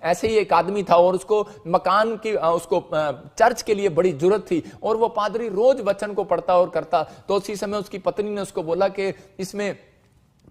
ऐसे ही एक आदमी था और उसको मकान की उसको चर्च के लिए बड़ी जरूरत थी और वो पादरी रोज वचन को पढ़ता और करता। तो उसी समय उसकी पत्नी ने उसको बोला कि इसमें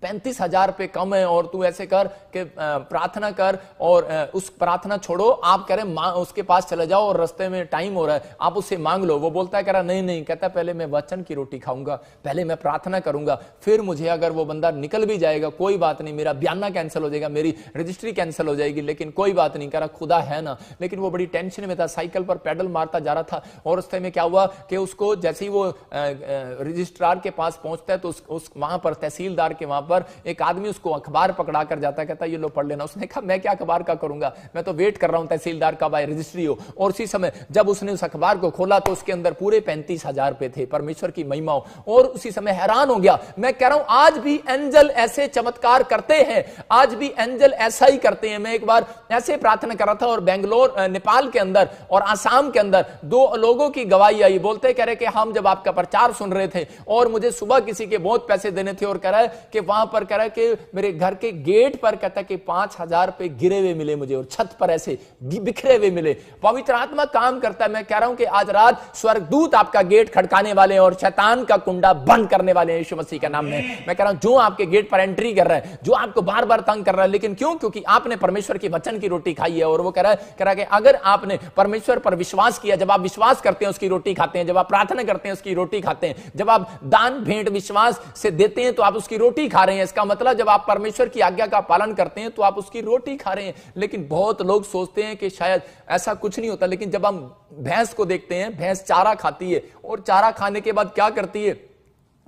35,000 रुपये कम है और तू ऐसे कर कि प्रार्थना कर और उस प्रार्थना छोड़ो, आप कह रहे उसके पास चले जाओ और रास्ते में टाइम हो रहा है, आप उससे मांग लो। वो बोलता है, कह रहा नहीं नहीं, कहता पहले मैं वचन की रोटी खाऊंगा, पहले मैं प्रार्थना करूंगा, फिर मुझे अगर वो बंदा निकल भी जाएगा कोई बात नहीं, मेरा बयाना कैंसिल हो जाएगा, मेरी रजिस्ट्री कैंसिल हो जाएगी, लेकिन कोई बात नहीं, कह रहा खुदा है ना। लेकिन वो बड़ी टेंशन में था, साइकिल पर पैडल मारता जा रहा था और उस में क्या हुआ कि उसको जैसे ही वो रजिस्ट्रार के पास पहुंचता है तो उस वहां पर तहसीलदार के वहां पर एक आदमी उसको अखबार पकड़ा कर जाता है, कहता है ये लो पढ़ लेना। उसने कहा मैं क्या अखबार का करूंगा, मैं तो वेट कर रहा हूं तहसीलदार का भाई रजिस्ट्री हो। और उसी समय जब उसने उस अखबार को खोला तो उसके अंदर पूरे 35,000 रुपए थे। परमेश्वर की महिमा हो। और उसी समय हैरान हो गया। मैं कह रहा हूं आज भी एंजल ऐसे चमत्कार करते हैं, आज भी एंजल ऐसा ही करते हैं। मैं एक बार ऐसे प्रार्थना कर रहा था और बेंगलोर नेपाल के अंदर और आसाम के अंदर 2 लोगों की गवाही आई। बोलते कह रहे कि हम जब आपका प्रचार सुन रहे थे और मुझे सुबह किसी के बहुत पैसे देने थे और कह रहा है कि वहां पर कह रहा है कि मेरे घर के गेट पर कहता है कि 5,000 रुपए गिरे हुए मिले मुझे और छत पर ऐसे बिखरे हुए मिले। पवित्र आत्मा काम करता है। मैं कह रहा हूं कि आज रात स्वर्गदूत आपका गेट खड़काने वाले हैं और शैतान का कुंडा बंद करने वाले हैं यीशु मसीह के नाम में। मैं कह रहा हूं जो आपके गेट पर एंट्री कर रहा है, जो आपको बार बार तंग कर रहा है, लेकिन क्यों? क्योंकि आपने परमेश्वर की वचन की रोटी खाई है। और वो कह रहा है कि अगर आपने परमेश्वर पर विश्वास किया, जब आप विश्वास करते हैं उसकी रोटी खाते हैं, जब आप प्रार्थना करते हैं उसकी रोटी खाते हैं, जब आप दान भेंट विश्वास से देते हैं तो आप उसकी रोटी खा रहे हैं। इसका मतलब जब आप परमेश्वर की आज्ञा का पालन करते हैं तो आप उसकी रोटी खा रहे हैं। लेकिन बहुत लोग सोचते हैं कि शायद ऐसा कुछ नहीं होता, लेकिन जब हम भैंस को देखते हैं, भैंस चारा खाती है और चारा खाने के बाद क्या करती है?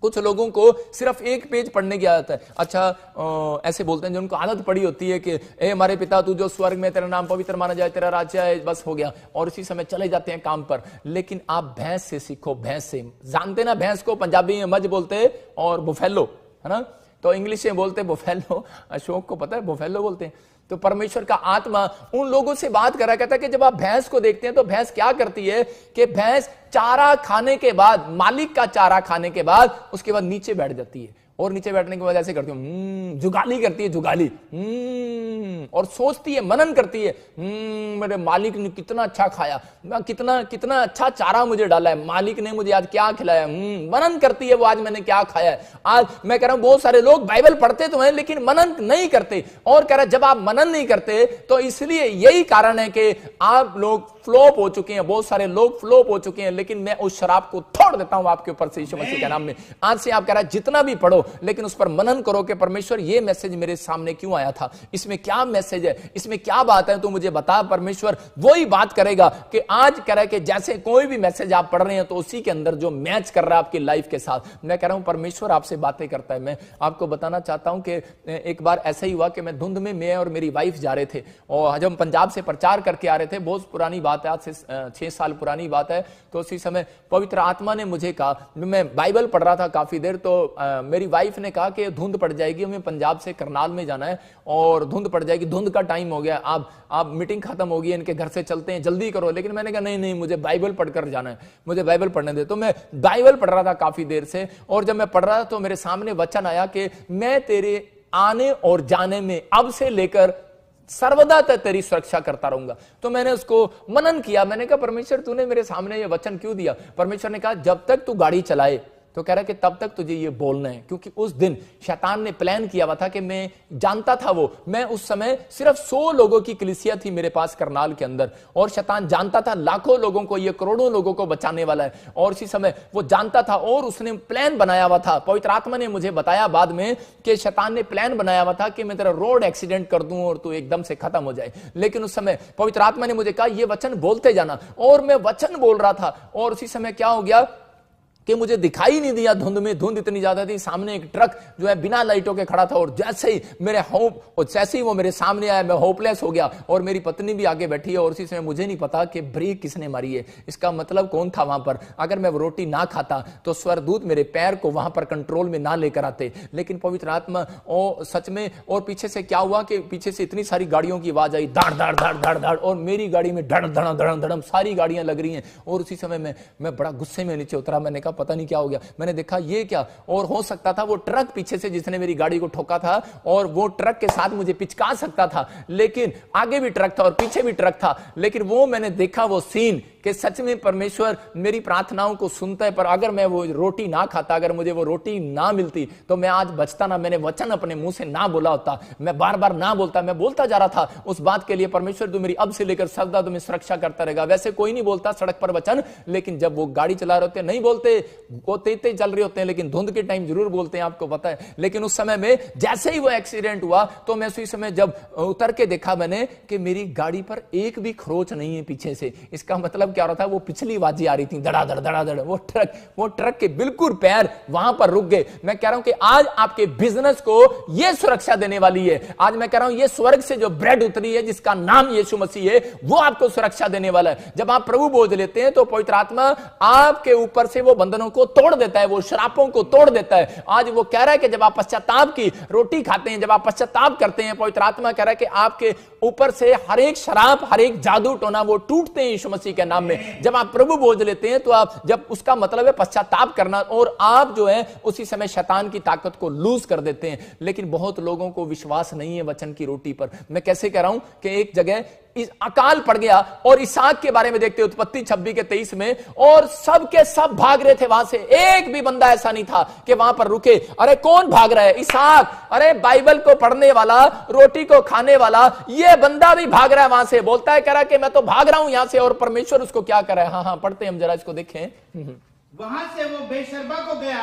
कुछ लोगों को सिर्फ एक पेज पढ़ने की आदत है। अच्छा ऐसे बोलते हैं जो उनको आदत पड़ी होती है कि ए हमारे पिता तू जो स्वर्ग में, तेरा नाम पवित्र माना जाए, तेरा राज्य है, बस हो गया, और इसी समय चले जाते हैं काम पर। लेकिन आप भैंस से सीखो, भैंस से। जानते ना भैंस को पंजाबी में मज बोलते हैं और बुफेलो, है ना, तो इंग्लिश में बोलते हैं बुफेलो। अशोक को पता है बुफेलो बोलते हैं। तो परमेश्वर का आत्मा उन लोगों से बात कर रहा है, कहता है कि जब आप भैंस को देखते हैं तो भैंस क्या करती है कि भैंस चारा खाने के बाद, मालिक का चारा खाने के बाद उसके बाद नीचे बैठ जाती है और नीचे बैठने के बाद ऐसे करती है, जुगाली करती है, जुगाली, और सोचती है, मनन करती है, मेरे मालिक ने कितना अच्छा खाया, कितना कितना अच्छा चारा मुझे डाला है, मालिक ने मुझे आज क्या खिलाया, मनन करती है वो, आज मैंने क्या खाया है। आज मैं कह रहा हूं बहुत सारे लोग बाइबल पढ़ते तो हैं लेकिन मनन नहीं करते। और कह रहा है जब आप मनन नहीं करते तो इसलिए यही कारण है कि आप लोग फ्लॉप हो चुके हैं, बहुत सारे लोग फ्लॉप हो चुके हैं। लेकिन मैं उस शराब को तोड़ देता हूं आपके ऊपर से यीशु मसीह के नाम में। आज से आप कह रहा है जितना भी पढ़ो लेकिन उस पर मनन करो कि परमेश्वर ये मैसेज मेरे सामने क्यों आया था, इसमें क्या मैसेज है, इसमें क्या बात है, तो मुझे बता। परमेश्वर वही बात करेगा कि आज कह रहा है कि जैसे कोई भी मैसेज आप पढ़ रहे हैं तो उसी के अंदर जो मैच कर रहा है आपकी लाइफ के साथ। मैं कह रहा हूं परमेश्वर आपसे बातें करता है। मैं आपको बताना चाहता हूं कि एक बार ऐसा ही हुआ कि मैं धुंध में, मैं और मेरी वाइफ जा रहे थे और जब हम पंजाब से प्रचार करके आ रहे थे, बहुत पुरानी बात है, आज से 6 साल पुरानी बात है। तो उसी समय पवित्र आत्मा ने मुझे कहा, मैं बाइबल पढ़ रहा था काफी देर, तो मेरी वाइफ ने कहा कि धुंध पड़ जाएगी, हमें पंजाब से करनाल में जाना है और धुंध पड़ जाएगी, धुंध का टाइम हो गया, आप मीटिंग खत्म होगी, इनके घर से चलते हैं, जल्दी करो। लेकिन मैंने कहा नहीं नहीं, मुझे बाइबल पढ़कर जाना है, मुझे बाइबल पढ़ने दे। तो मैं बाइबल पढ़ रहा था काफी देर से, और जब मैं पढ़ रहा था तो मेरे सामने वचन आया कि मैं तेरे आने और जाने में अब से लेकर सर्वदा तक तेरी सुरक्षा करता रहूंगा। तो मैंने उसको मनन किया। मैंने कहा परमेश्वर तूने मेरे सामने ये वचन क्यों दिया? परमेश्वर ने कहा जब तक तू गाड़ी चलाए, तो कह रहा कि तब तक तुझे ये बोलना है, क्योंकि उस दिन शैतान ने प्लान किया हुआ था कि मैं जानता था मैं उस समय सिर्फ 100 लोगों की कलीसिया थी मेरे पास करनाल के अंदर, और शैतान जानता था लाखों लोगों को, ये करोड़ों लोगों को बचाने वाला है। और इसी समय वो जानता था और उसने प्लान बनाया हुआ था। पवित्र आत्मा ने मुझे बताया बाद में कि शैतान ने प्लान बनाया हुआ था कि मैं तेरा रोड एक्सीडेंट कर दूं और तू एकदम से खत्म हो जाए। लेकिन उस समय पवित्र आत्मा ने मुझे कहा ये वचन बोलते जाना, और मैं वचन बोल रहा था। और उसी समय क्या हो गया कि मुझे दिखाई नहीं दिया धुंध में, धुंध इतनी ज्यादा थी, सामने एक ट्रक जो है बिना लाइटों के खड़ा था, और जैसे ही जैसे ही वो मेरे सामने आया मैं होपलेस हो गया, और मेरी पत्नी भी आगे बैठी है, और उसी समय मुझे नहीं पता कि ब्रेक किसने मारी है। इसका मतलब कौन था वहां पर? अगर मैं वो रोटी ना खाता तो स्वर्गदूत मेरे पैर को वहां पर कंट्रोल में ना लेकर आते। लेकिन पवित्र आत्मा सच में, और पीछे से क्या हुआ कि पीछे से इतनी सारी गाड़ियों की आवाज आई, धाड़ धाड़ धाड़ धाड़ धाड़, और मेरी गाड़ी में धड़ धड़ धड़ धड़म सारी गाड़ियां लग रही हैं। और उसी समय मैं बड़ा गुस्से में नीचे उतरा। मैंने कहा पता नहीं क्या हो गया, मैंने देखा ये क्या, और हो सकता था वो ट्रक पीछे से जिसने मेरी गाड़ी को ठोका था, और वो ट्रक के साथ मुझे पिचका सकता था, लेकिन आगे भी ट्रक था और पीछे भी ट्रक था। लेकिन वो मैंने देखा वो सीन कि सच में परमेश्वर मेरी प्रार्थनाओं को सुनता है। पर अगर मैं वो रोटी ना खाता, अगर मुझे वो रोटी ना मिलती तो मैं आज बचता ना, मैंने वचन अपने मुंह से ना बोला होता, मैं बार बार ना बोलता, मैं बोलता जा रहा था उस बात के लिए, परमेश्वर तू मेरी अब से लेकर सदा तुम्हें सुरक्षा करता रहेगा। वैसे कोई नहीं बोलता सड़क पर वचन, लेकिन जब वो गाड़ी चला रहे होते हैं नहीं बोलते, वो तेज चल रहे होते हैं, लेकिन धुंध के टाइम जरूर बोलते हैं, आपको पता है। लेकिन उस समय में जैसे ही वो एक्सीडेंट हुआ तो मैं उसी समय जब उतर के देखा मैंने कि मेरी गाड़ी पर एक भी खरोच नहीं है पीछे से। इसका मतलब क्या हो रहा था, वो पिछली बाजी आ रही थी धड़ाधड़ धड़ाधड़, वो ट्रक के बिल्कुल पैर वहां पर रुक गए। मैं कह रहा हूं कि आज आपके बिजनेस को यह सुरक्षा देने वाली है। आज मैं कह रहा हूं ये स्वर्ग से जो ब्रेड उतरी है जिसका नाम यीशु मसीह है, वो आपको सुरक्षा देने वाला है। जब आप प्रभु बोझ लेते हैं तो पवित्र आत्मा आपके ऊपर से वो बंधनों को तोड़ देता है, वो श्रापों को तोड़ देता है। आज वो कह रहा है कि जब आप पश्चाताप की रोटी खाते हैं, जब आप पश्चाताप करते हैं, पवित्र आत्मा कह रहा है कि आपके ऊपर से हर एक शराब, हर एक जादू टोना वो टूटते हैं यीशु मसीह के नाम में। जब आप प्रभु बोझ लेते हैं तो आप, जब उसका मतलब है पश्चाताप करना, और आप जो है उसी समय शैतान की ताकत को लूज कर देते हैं। लेकिन बहुत लोगों को विश्वास नहीं है वचन की रोटी पर। मैं कैसे कह रहा हूं कि एक जगह इस अकाल पड़ गया और इसहाक के बारे में देखते हैं उत्पत्ति 26 के 23 में, और सब के सब भाग रहे थे वहां से, एक भी बंदा ऐसा नहीं था कि वहां पर रुके। अरे कौन भाग रहा है? इसहाक। अरे बाइबल को पढ़ने वाला, रोटी को खाने वाला ये बंदा भी भाग रहा है वहां से, बोलता है कह रहा है कि मैं तो भाग रहा हूं यहां से, और परमेश्वर उसको क्या कर रहा है। हाँ पढ़ते हैं हम जरा इसको देखें। वहां से वो बेशर्बा को गया,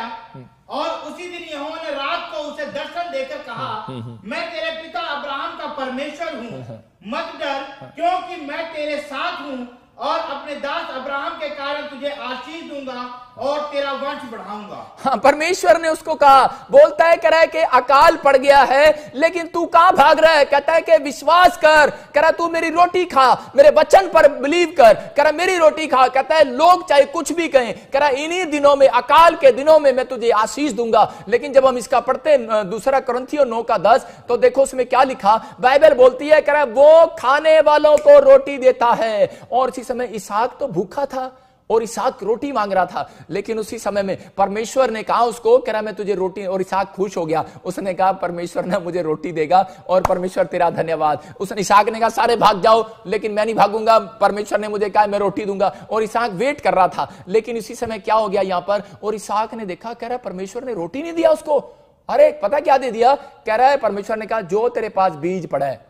और उसी दिन यहोवा ने रात को उसे दर्शन देकर कहा, मैं तेरे पिता अब्राहम का परमेश्वर हूँ, मत डर, क्योंकि मैं तेरे साथ हूँ, और अपने दास अब्राहम के कारण तुझे आशीष दूंगा और तेरा वंश बढ़ाऊंगा। हाँ, परमेश्वर ने उसको कहा, बोलता है कह रहा है कि अकाल पड़ गया है, लेकिन तू कहां भाग रहा है? कहता है कि विश्वास कर, कह रहा तू मेरी रोटी खा, मेरे वचन पर बिलीव कर, कह रहा मेरी रोटी खा। कहता है लोग चाहे कुछ भी कहें, कह रहा इन्हीं दिनों में, अकाल के दिनों में मैं तुझे आशीष दूंगा। लेकिन जब हम इसका पढ़ते दूसरा कुरिन्थियों 9:10 तो देखो उसमें क्या लिखा। बाइबल बोलती है कह रहा वो खाने वालों को रोटी देता है। और इसी समय इसहाक तो भूखा था और इसहाक रोटी मांग रहा था, लेकिन उसी समय में परमेश्वर ने कहा उसको, कह रहा मैं तुझे रोटी, और इसहाक खुश हो गया। उसने कहा परमेश्वर ने मुझे रोटी देगा और परमेश्वर तेरा धन्यवाद। उसने, इसहाक ने कहा सारे भाग जाओ, लेकिन मैं नहीं भागूंगा, परमेश्वर ने मुझे कहा मैं रोटी दूंगा। और इसहाक वेट कर रहा था, लेकिन इसी समय क्या हो गया यहां पर, और इसहाक ने देखा कह रहा परमेश्वर ने रोटी नहीं दिया उसको। अरे पता क्या दे दिया? कह रहा है परमेश्वर ने कहा जो तेरे पास बीज पड़ा है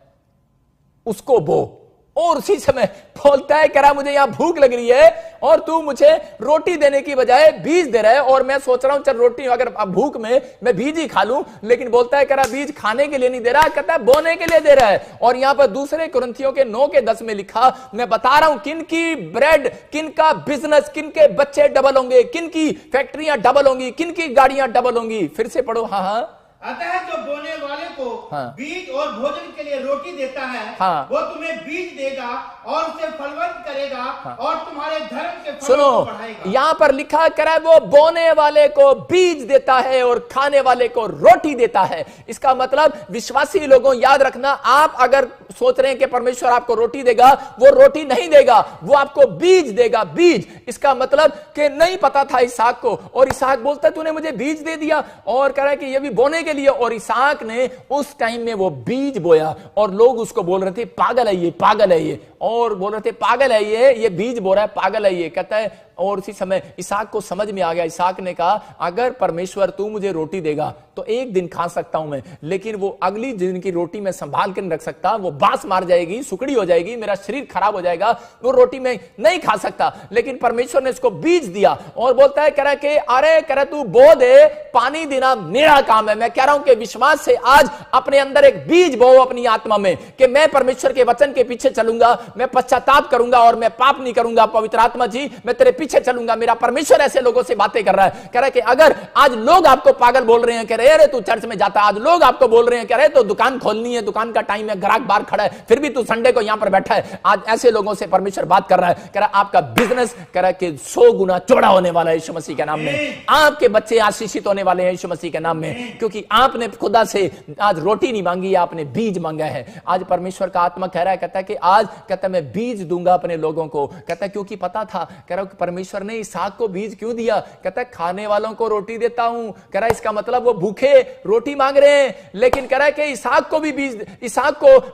उसको बो। और उसी समय बोलता है कह रहा मुझे यहां भूख लग रही है और तू मुझे रोटी देने की बजाय बीज दे रहा है, और मैं सोच रहा हूं चल रोटी अगर भूख में मैं बीज ही खा लूं, लेकिन बोलता है कह रहा बीज खाने के लिए नहीं दे रहा, कहता है बोने के लिए दे रहा है। और यहां पर दूसरे कुरिन्थियों के 9:10 में लिखा, मैं बता रहा हूं किन की ब्रेड, किन का बिजनेस, किन के बच्चे डबल होंगे, किन की फैक्ट्रियां डबल होंगी, किन की गाड़ियां डबल होंगी। फिर से पढ़ो। हाँ अतः जो बोने वाले को बीज और भोजन के लिए रोटी देता है, वो तुम्हें बीज देगा और उसे फलवंत करेगा और तुम्हारे धर्म के फलों को बढ़ाएगा। यहां पर लिखा करे वो बोने वाले को बीज देता है और खाने वाले को रोटी देता है। इसका मतलब विश्वासी लोगों याद रखना, आप अगर सोच रहे हैं कि परमेश्वर आपको रोटी देगा, वो रोटी नहीं देगा, वो आपको बीज देगा। बीज, इसका मतलब कि नहीं पता था इसहाक को, और इसहाक बोलता है तूने मुझे बीज दे दिया, और कह रहा है कि ये भी बोने के लिए। और इसहाक ने उस टाइम में वो बीज बोया, और लोग उसको बोल रहे थे पागल है ये, पागल है ये, और बोल रहे थे पागल है ये बीज बो रहा है, पागल है ये। कहता है और उसी समय इसहाक को समझ में आ गया। इसहाक ने कहा अगर परमेश्वर तू मुझे रोटी देगा तो एक दिन खा सकता हूं मैं, लेकिन वो अगली दिन की रोटी मैं संभाल कर नहीं रख सकता, वो बांस मार जाएगी, सुकड़ी हो जाएगी, मेरा शरीर खराब हो जाएगा, वो रोटी मैं नहीं खा सकता। लेकिन परमेश्वर ने इसको बीज दिया, और बोलता है कह रहा कि अरे कह रहा तू बो दे, पानी देना मेरा काम है। मैं कह रहा हूं कि विश्वास से आज अपने अंदर एक बीज बो अपनी आत्मा में, कि मैं परमेश्वर के वचन के पीछे चलूंगा, मैं पश्चाताप करूंगा और मैं पाप नहीं करूंगा। पवित्र आत्मा जी मैं तेरे पीछे चलूंगा। मेरा परमेश्वर ऐसे लोगों से बातें कर रहा है, कह रहा है कि अगर आज लोग आपको पागल बोल रहे हैं, कह रहे अरे तू चर्च में जाता, आज लोग आपको बोल रहे हैं कह रहे तो दुकान खोलनी है, दुकान का टाइम है, ग्राहक बाहर खड़ा है, फिर भी तू संडे को यहां पर बैठा है, आज ऐसे लोगों से परमेश्वर बात कर रहा है, कह रहा आपका बिजनेस कह रहा कि 100 गुना चौड़ा होने वाला है यीशु मसीह के नाम में। आपके बच्चे आशीषित होने वाले हैं यीशु मसीह के नाम में, क्योंकि आपने खुदा से आज रोटी नहीं मांगी, आपने बीज मांगा है। आज परमेश्वर का आत्मा कह रहा है, कहता है कि आज कहता है मैं बीज दूंगा अपने लोगों को, कहता है क्योंकि पता था, कह रहा परमेश्वर ने इसहाक को बीज क्यों दिया? कहता है खाने वालों को रोटी देता हूं। कह रहा है इसका मतलब वो भूखे रोटी मांग रहे हैं, लेकिन कह रहा है कि इसहाक को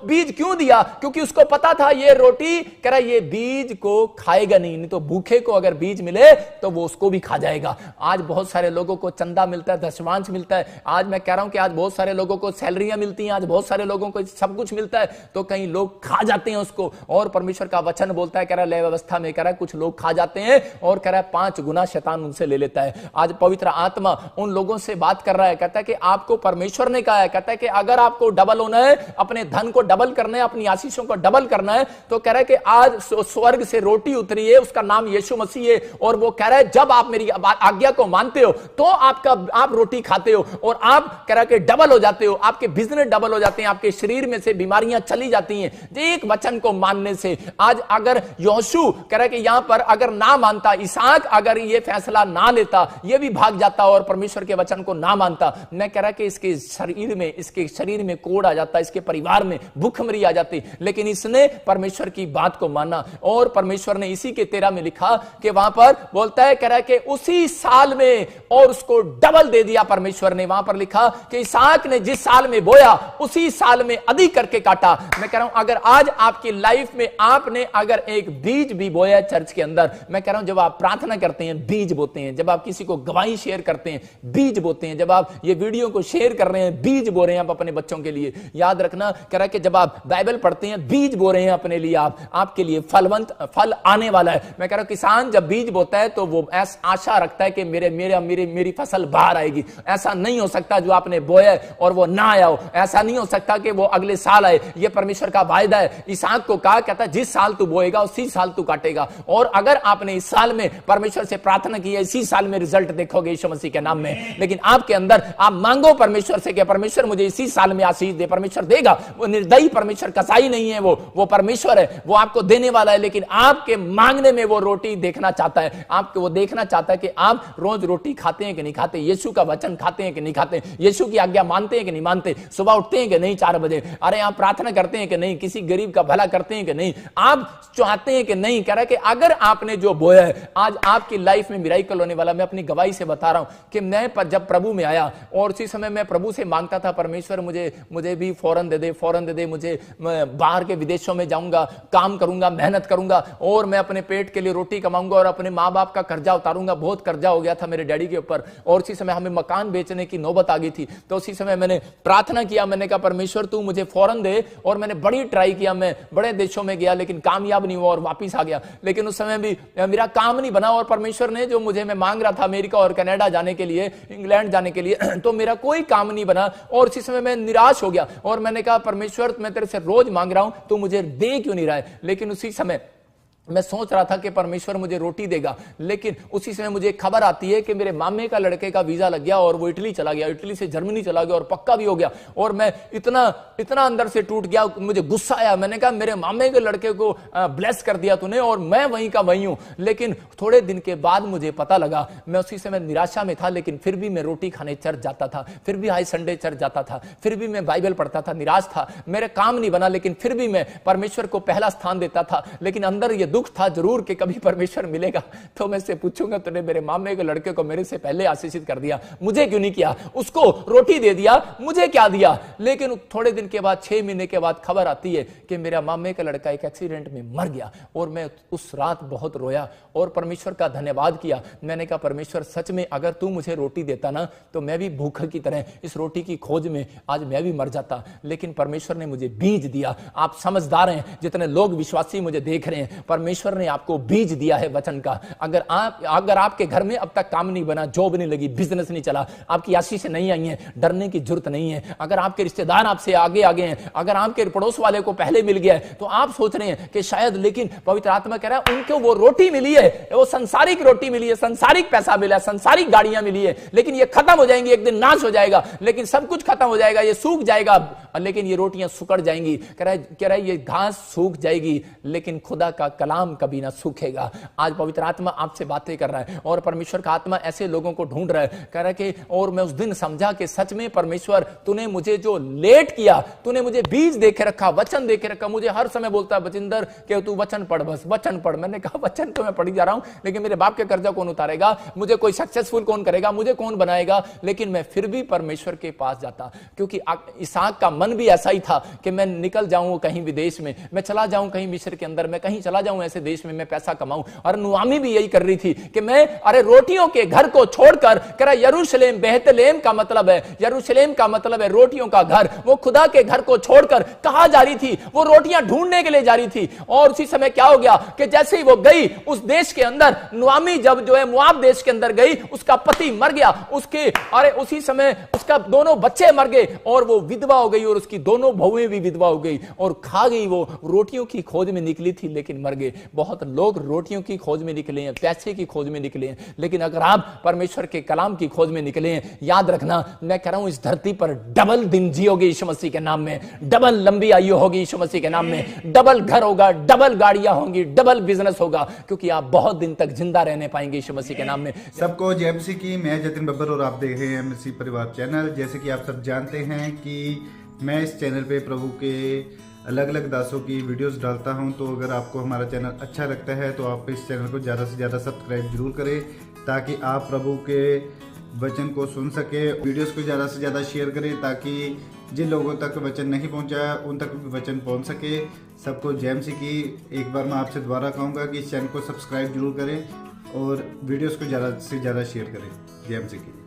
बीज क्यों दिया? क्योंकि उसको पता था ये रोटी, कह रहा है ये बीज को खाएगा नहीं तो भूखे को अगर बीज मिले तो वो उसको भी खा जाएगा। आज बहुत सारे लोगों को चंदा मिलता है, दशमांश मिलता है। आज मैं कह रहा हूं कि आज बहुत सारे लोगों को सैलरियां मिलती हैं, आज बहुत सारे लोगों को सब कुछ मिलता है, तो कई लोग खा जाते हैं उसको। और परमेश्वर का वचन बोलता है, कह रहा है लय व्यवस्था में, कह रहा है कुछ लोग खा जाते हैं और कह रहा है 5 गुना शैतान उनसे ले लेता है। आज पवित्र आत्मा उन लोगों से बात कर रहा है, कहता है कि आपको परमेश्वर ने कहा है, कहता है कि अगर आपको डबल होना है, अपने धन को डबल करना है, अपनी आशीषों को डबल करना है, तो कह रहा है कि आज स्वर्ग से रोटी उतरी है, उसका नाम यीशु मसीह है। और वो कह रहा है जब आप मेरी आज्ञा को मानते हो तो आप रोटी खाते हो और आप कह रहा है कि डबल हो जाते हो, आपके बिजनेस डबल हो जाते हैं, आपके शरीर में से बीमारियां चली जाती हैं एक वचन को मानने से। आज अगर यहोशू कह रहा है कि यहां पर अगर ना मानता, इसहाक अगर ये फैसला ना लेता, ये भी भाग जाता और परमेश्वर के वचन को ना मानता, मैं कह रहा कि इसके शरीर में कोड़ आ जाता, इसके परिवार में भूखमरी आ जाती। लेकिन इसने परमेश्वर की बात को माना और परमेश्वर ने इसी के 13 में लिखा कि वहां पर बोलता है, कह रहा है कि उसी साल में और उसको डबल दे दिया परमेश्वर ने। वहां पर लिखा कि इसहाक ने जिस साल में बोया उसी साल में अधिक करके काटा। मैं कह रहा हूं अगर आज आपकी लाइफ में आपने अगर एक बीज भी बोया चर्च के अंदर, मैं कह रहा हूं जब आप प्रार्थना करते हैं बीज बोते हैं, जब आप किसी को गवाही शेयर करते हैं बीज बोते हैं, जब आप ये वीडियो को शेयर कर रहे हैं बीज बो रहे हैं आप अपने बच्चों के लिए। याद रखना, कह रहा है कि जब आप बाइबल पढ़ते हैं बीज बो रहे हैं अपने लिए, आपके लिए फल आने वाला है। मैं कह रहा हूं किसान जब बीज बोता है तो वो आशा रखता है कि मेरी फसल बाहर आएगी। ऐसा नहीं हो सकता जो आपने बोया और वो ना आया हो, ऐसा नहीं हो सकता कि वो अगले साल आए। ये परमेश्वर का वायदा है। इसहाक को कहा, कहता है जिस साल तू बोएगा उसी साल तू काटेगा। और अगर आपने इस साल में परमेश्वर से प्रार्थना की है, इसी साल में रिजल्ट देखोगे यीशु मसीह के नाम में। लेकिन आपके अंदर आप मांगो परमेश्वर से कि परमेश्वर मुझे इसी साल में आशीष दे, परमेश्वर देगा। वो निर्दयी परमेश्वर कसाई नहीं है, वो परमेश्वर है, वो आपको देने वाला है। लेकिन आपके मांगने में वो रोटी देखना चाहता है, आपको वो देखना चाहता है कि आप रोज रोटी खाते हैं कि नहीं खाते, यीशु का वचन खाते हैं कि नहीं खाते, यीशु की आज्ञा मानते हैं कि नहीं मानते, सुबह उठते हैं कि नहीं 4 बजे, अरे आप प्रार्थना करते हैं कि नहीं, किसी गरीब का भला करते हैं कि नहीं, आप चाहते हैं कि नहीं। कह रहा है कि अगर आपने जो बोया है आज आपकी लाइफ में मिराकल होने वाला। मैं अपनी गवाही से बता रहा हूं कि मैं जब प्रभु में आया और उसी समय मैं प्रभु से मांगता था, परमेश्वर मुझे भी फौरन दे दे, मुझे बाहर के विदेशों में जाऊंगा, काम करूंगा, मेहनत करूंगा और मैं अपने पेट के लिए रोटी कमाऊंगा और अपने माँ बाप का कर्जा उतारूंगा। बहुत कर्जा हो गया था मेरे डैडी के ऊपर और उसी समय हमें मकान बेचने की नौबत आ गई थी। तो उसी समय मैंने प्रार्थना किया, मैंने कहा परमेश्वर तू मुझे फौरन दे। और मैंने बड़ी ट्राई किया, मैं बड़े देशों में गया लेकिन कामयाब नहीं हुआ और वापिस आ गया। लेकिन उस समय भी मेरा काम नहीं बना और परमेश्वर ने जो मुझे मैं मांग रहा था अमेरिका और कनाडा जाने के लिए, इंग्लैंड जाने के लिए, तो मेरा कोई काम नहीं बना और उसी समय मैं निराश हो गया। और मैंने कहा परमेश्वर मैं तेरे से रोज मांग रहा हूं, तू मुझे दे क्यों नहीं रहा है। लेकिन उसी समय मैं सोच रहा था कि परमेश्वर मुझे रोटी देगा। लेकिन उसी समय मुझे खबर आती है कि मेरे मामे का लड़के का वीजा लग गया और वो इटली चला गया, इटली से जर्मनी चला गया और पक्का भी हो गया। और मैं इतना अंदर से टूट गया, मुझे गुस्सा आया। मैंने कहा मेरे मामे के लड़के को ब्लेस कर दिया तूने और मैं वहीं का वहीं हूं। लेकिन थोड़े दिन के बाद मुझे पता लगा, मैं उसी समय निराशा में था लेकिन फिर भी मैं रोटी खाने चर्च जाता था, फिर भी हाई संडे चर्च जाता था, फिर भी मैं बाइबल पढ़ता था, निराश था, मेरे काम नहीं बना लेकिन फिर भी मैं परमेश्वर को पहला स्थान देता था। लेकिन अंदर ये दुख था जरूर कि कभी परमेश्वर मिलेगा तो मैं से पूछूंगा तूने मेरे मामे के लड़के को मेरे से पहले आशीषित कर दिया, मुझे क्यों नहीं किया, उसको रोटी दे दिया, मुझे क्या दिया। लेकिन थोड़े दिन के बाद 6 महीने के बाद खबर आती है कि मेरा मामे का लड़का एक एक्सीडेंट में मर गया और मैं उस रात बहुत रोया और परमेश्वर का धन्यवाद किया। मैंने कहा परमेश्वर सच में अगर तू मुझे रोटी देता ना तो मैं भी भूख की तरह इस रोटी की खोज में आज मैं भी मर जाता। लेकिन परमेश्वर ने मुझे बीज दिया। आप समझदार हैं, जितने लोग विश्वासी मुझे देख रहे हैं, परमेश्वर ने आपको बीज दिया है वचन का। अगर आपके घर में अब तक काम नहीं बना, जॉब नहीं लगी, बिजनेस नहीं चला, आपकी आशीष नहीं आई है, डरने की जरूरत नहीं है। अगर आपके रिश्तेदार आपसे आगे हैं, अगर आपके पड़ोस वाले को पहले मिल गया है तो आप सोच रहे हैं कि शायद, लेकिन पवित्र आत्मा कह रहा है उनको वो रोटी मिली है, वो संसारिक रोटी मिली है, संसारिक पैसा मिला है, संसारिक गाड़ियां मिली है, लेकिन ये खत्म हो जाएंगी, एक दिन नाश हो जाएगा। लेकिन सब कुछ खत्म हो जाएगा, ये सूख जाएगा, लेकिन ये रोटियां सुकड़ जाएंगी। कह रहा है ये घास सूख जाएगी लेकिन खुदा का कलाम कभी ना सूखेगा। आज पवित्र आत्मा आपसे बातें कर रहा है और परमेश्वर का आत्मा ऐसे लोगों को ढूंढ रहा है, कह रहा है कि और मैं उस दिन समझा कि सच में परमेश्वर तूने मुझे जो लेट किया, तूने मुझे बीज देके रखा, वचन देके रखा। मुझे हर समय बोलता है बचिंदर कि तू वचन पढ़, बस वचन पढ़। मैंने कहा वचन तो मैं पढ़ी जा रहा हूं, लेकिन मेरे बाप के कर्जा कौन उतारेगा, मुझे कोई सक्सेसफुल कौन करेगा, मुझे कौन बनाएगा। लेकिन मैं फिर भी परमेश्वर के पास जाता, क्योंकि इसहाक का मन भी ऐसा ही था कि मैं निकल जाऊं कहीं विदेश में, मैं चला जाऊं कहीं मिस्र के अंदर, मैं कहीं चला जाऊं ऐसे देश में, मैं पैसा कमाऊं। और नुआमी भी यही कर रही थी कि मैं अरे रोटियों के घर को छोड़कर, कह रहा यरूशलेम, बेहतलेम का मतलब है, यरूशलेम का मतलब है रोटियों का घर। वो खुदा के घर को छोड़कर कहां जा रही थी, वो रोटियां ढूंढने के लिए जा रही थी। और उसी समय क्या हो गया कि जैसे ही वो गई उस देश के अंदर, नुआमी जब जो है मोआब देश के अंदर गई, उसका पति मर गया, उसके अरे उसी समय उसका दोनों बच्चे मर गए और वो विधवा हो गई और उसकी दोनों बहुएं भी विधवा हो गई और खा गई। वो रोटियों की खोज में निकली थी लेकिन मर गए। बहुत लोग रोटियों की खोज में निकले हैं, पैसे की खोज में निकले हैं, लेकिन अगर आप परमेश्वर के कलाम की खोज में निकले हैं, याद रखना मैं कह रहा हूं इस धरती पर डबल दिन जियोगे यीशु मसीह के नाम में, डबल लंबी आयु होगी यीशु मसीह के नाम में, डबल घर होगा, डबल गाड़ियां होंगी, डबल बिजनेस होगा, क्योंकि आप बहुत दिन तक जिंदा रहने पाएंगे यीशु मसीह के नाम में। सबको जय मसीह की। मैं जतिन बब्बर और आप देख रहे हैं मसीह परिवार चैनल। जैसे कि आप सब जानते हैं कि मैं इस चैनल पे प्रभु के अलग अलग दासों की वीडियोस डालता हूं, तो अगर आपको हमारा चैनल अच्छा लगता है तो आप इस चैनल को ज़्यादा से ज़्यादा सब्सक्राइब जरूर करें, ताकि आप प्रभु के वचन को सुन सके। वीडियोस को ज़्यादा से ज़्यादा शेयर करें ताकि जिन लोगों तक वचन नहीं पहुंचा उन तक भी वचन पहुंच सके। सबको जय मसीह की। एक बार मैं आपसे दोबारा कहूँगा कि इस चैनल को सब्सक्राइब जरूर करें और वीडियोस को ज़्यादा से ज़्यादा शेयर करें। जय मसीह की।